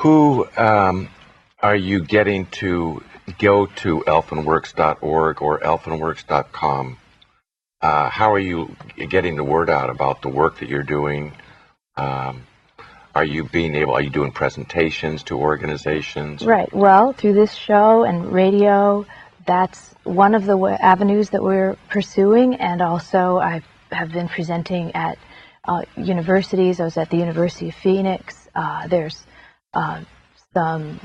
Who are you getting to go to elfenworks.org or elfenworks.com? How are you getting the word out about the work that you're doing? Are you doing presentations to organizations? Right. Well, through this show and radio, that's one of the avenues that we're pursuing. And also, I have been presenting at universities. I was at the University of Phoenix. There's some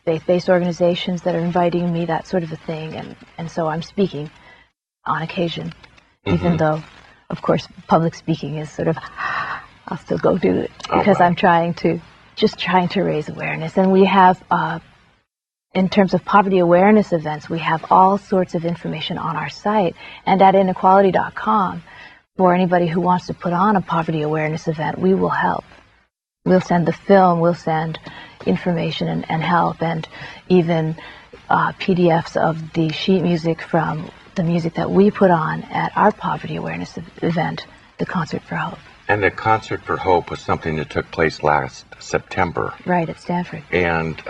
faith-based organizations that are inviting me, that sort of a thing. And so I'm speaking on occasion, even though, of course, public speaking is sort of, I'll still go do it because I'm trying to raise awareness. And we have, in terms of poverty awareness events, we have all sorts of information on our site and at inequality.com. For anybody who wants to put on a poverty awareness event, we will help. We'll send the film, we'll send information and help, and even PDFs of the sheet music from the music that we put on at our poverty awareness event, the Concert for Hope. And the Concert for Hope was something that took place last September. Right, at Stanford. And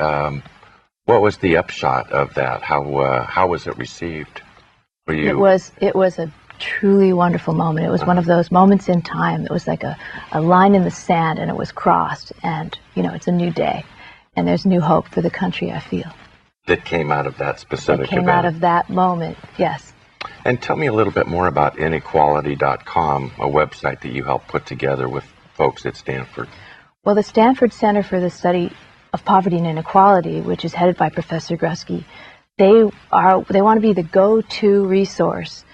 what was the upshot of that? How was it received for you? It was a truly wonderful moment. It was one of those moments in time. It was like a line in the sand, and it was crossed. And, it's a new day. And there's new hope for the country, I feel. That came out of that specific event? That came out of that moment, yes. And tell me a little bit more about inequality.com, a website that you helped put together with folks at Stanford. Well, the Stanford Center for the Study of Poverty and Inequality, which is headed by Professor Grusky, they want to be the go-to resource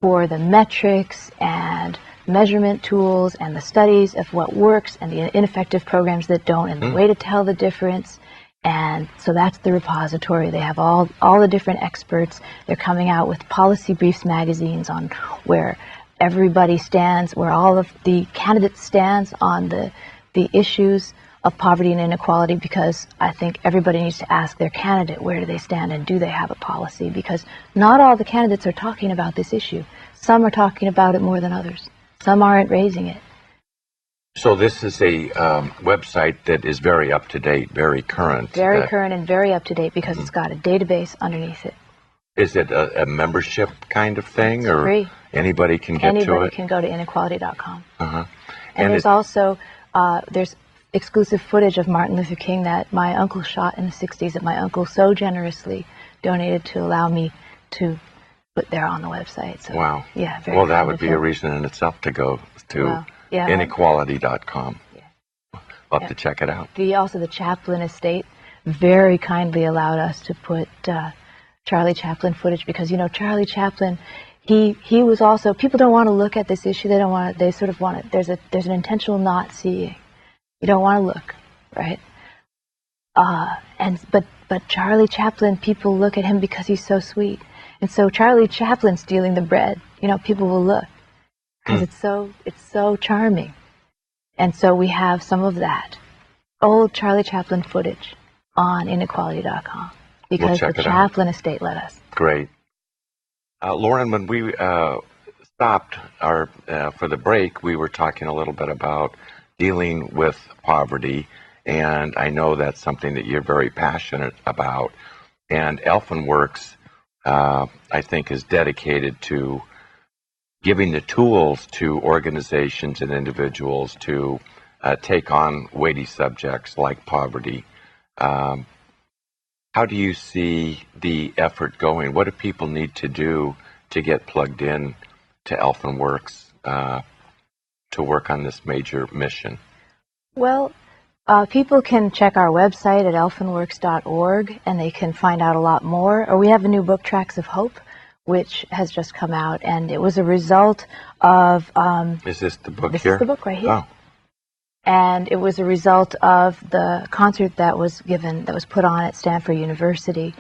for the metrics and measurement tools and the studies of what works and the ineffective programs that don't, and the way to tell the difference. And so that's the repository. They have all the different experts. They're coming out with policy briefs magazines on where everybody stands, where all of the candidates stands on the issues of poverty and inequality, because I think everybody needs to ask their candidate, where do they stand and do they have a policy? Because not all the candidates are talking about this issue. Some are talking about it more than others. Some aren't raising it. So this is a website that is very up-to-date, very current. Very current and very up-to-date because it's got a database underneath it. Is it a membership kind of thing? Or free. Anybody can get to it? Anybody can go to inequality.com. And there's also, there's exclusive footage of Martin Luther King that my uncle shot in the 60s that my uncle so generously donated to allow me to put there on the website. So, wow. Yeah, very well, that would be a reason in itself to go to inequality.com. Yeah. I'll have to check it out. Also, the Chaplin estate very kindly allowed us to put Charlie Chaplin footage because, Charlie Chaplin, he was also, people don't want to look at this issue. They sort of want it. There's an intentional not seeing. You don't want to look, right? But Charlie Chaplin, people look at him because he's so sweet. And so Charlie Chaplin stealing the bread, people will look because it's so charming. And so we have some of that old Charlie Chaplin footage on inequality.com because the Chaplin estate let us. Great. Lauren, when we stopped for the break, we were talking a little bit about dealing with poverty, and I know that's something that you're very passionate about. And Elfenworks, I think, is dedicated to giving the tools to organizations and individuals to take on weighty subjects like poverty. How do you see the effort going? What do people need to do to get plugged in to Elfenworks to work on this major mission? Well, people can check our website at elfenworks.org, and they can find out a lot more. Or we have a new book, Tracks of Hope, which has just come out, and it was a result of... Is this the book this here? This is the book right here. Oh. And it was a result of the concert that was put on at Stanford University,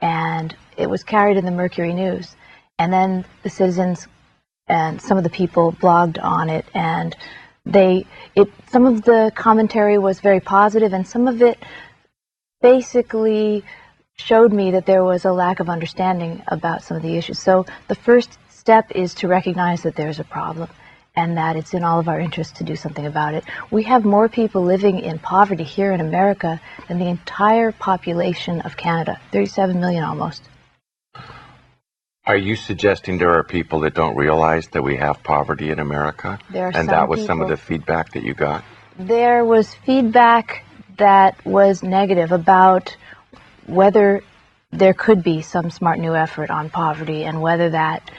and it was carried in the Mercury News. And then the citizens and some of the people blogged on it, and some of the commentary was very positive, and some of it basically showed me that there was a lack of understanding about some of the issues. So the first step is to recognize that there's a problem, and that it's in all of our interest to do something about it. We have more people living in poverty here in America than the entire population of Canada, 37 million almost. Are you suggesting there are people that don't realize that we have poverty in America? There are and some that was people, some of the feedback that you got? There was feedback that was negative about whether there could be some smart new effort on poverty and whether that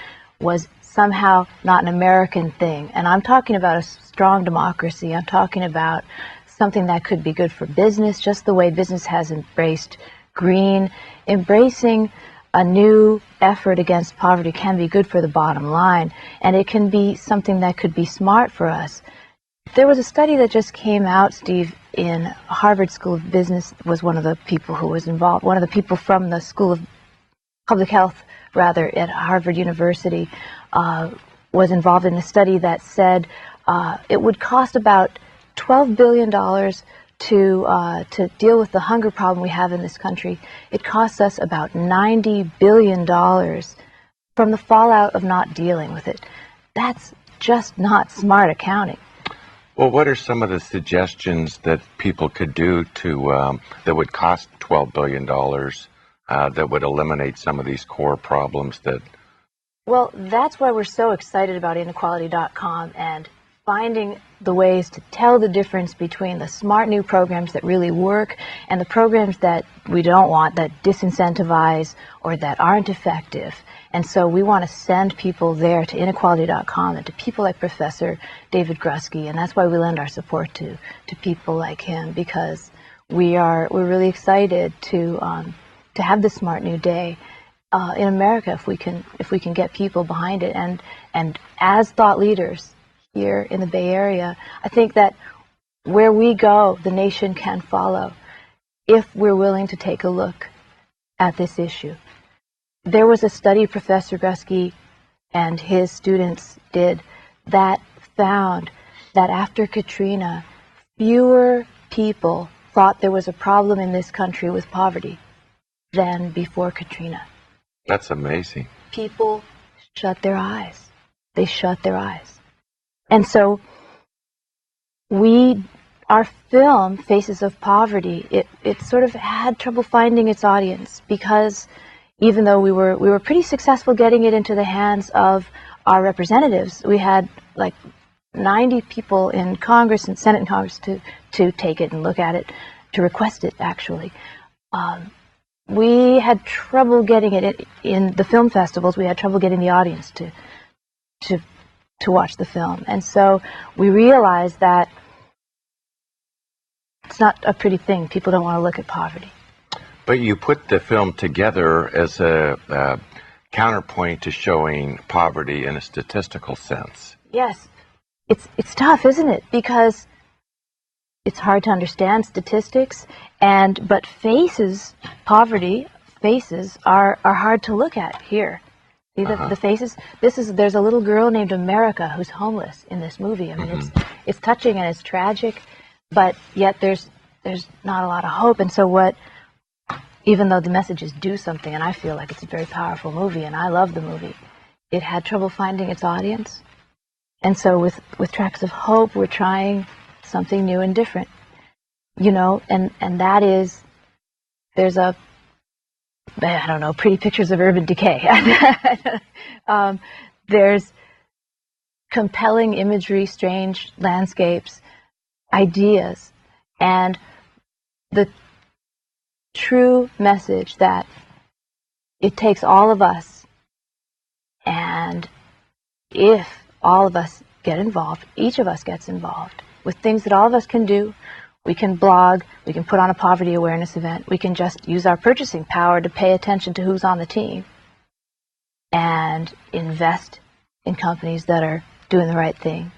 was somehow not an American thing. And I'm talking about a strong democracy. I'm talking about something that could be good for business, just the way business has embraced green. Embracing a new effort against poverty can be good for the bottom line, and it can be something that could be smart for us. There was a study that just came out, Steve, in Harvard School of Business was one of the people who was involved, one of the people from the School of Public Health, rather, at Harvard University, was involved in a study that said it would cost about $12 billion to deal with the hunger problem we have in this country. It costs us about $90 billion from the fallout of not dealing with it. That's just not smart accounting. Well, what are some of the suggestions that people could do to that would cost $12 billion that would eliminate some of these core problems that... Well, that's why we're so excited about inequality.com and finding the ways to tell the difference between the smart new programs that really work and the programs that we don't want, that disincentivize or that aren't effective. And so we want to send people there to inequality.com and to people like Professor David Grusky, and that's why we lend our support to people like him, because we're really excited to have this smart new day in America if we can get people behind it. And as thought leaders here in the Bay Area, I think that where we go, the nation can follow if we're willing to take a look at this issue. There was a study Professor Grusky and his students did that found that after Katrina, fewer people thought there was a problem in this country with poverty than before Katrina. That's amazing. People shut their eyes. They shut their eyes. And so our film, Faces of Poverty, it sort of had trouble finding its audience, because even though we were pretty successful getting it into the hands of our representatives, we had like 90 people in Congress and Senate and Congress to take it and look at it, to request it, actually. We had trouble getting it in the film festivals. We had trouble getting the audience to watch the film. And so we realized that it's not a pretty thing. People don't want to look at poverty. But you put the film together as a counterpoint to showing poverty in a statistical sense. Yes. It's tough, isn't it? Because it's hard to understand statistics, but poverty faces are hard to look at here. See the faces? There's a little girl named America who's homeless in this movie. I mean, it's touching and it's tragic, but yet there's not a lot of hope. And so even though the messages do something, and I feel like it's a very powerful movie, and I love the movie, it had trouble finding its audience. And so with Tracks of Hope, we're trying something new and different, and that is, there's pretty pictures of urban decay. There's compelling imagery, strange landscapes, ideas, and the true message that it takes all of us, and if all of us get involved, each of us gets involved with things that all of us can do. We can blog, we can put on a poverty awareness event, we can just use our purchasing power to pay attention to who's on the team and invest in companies that are doing the right thing.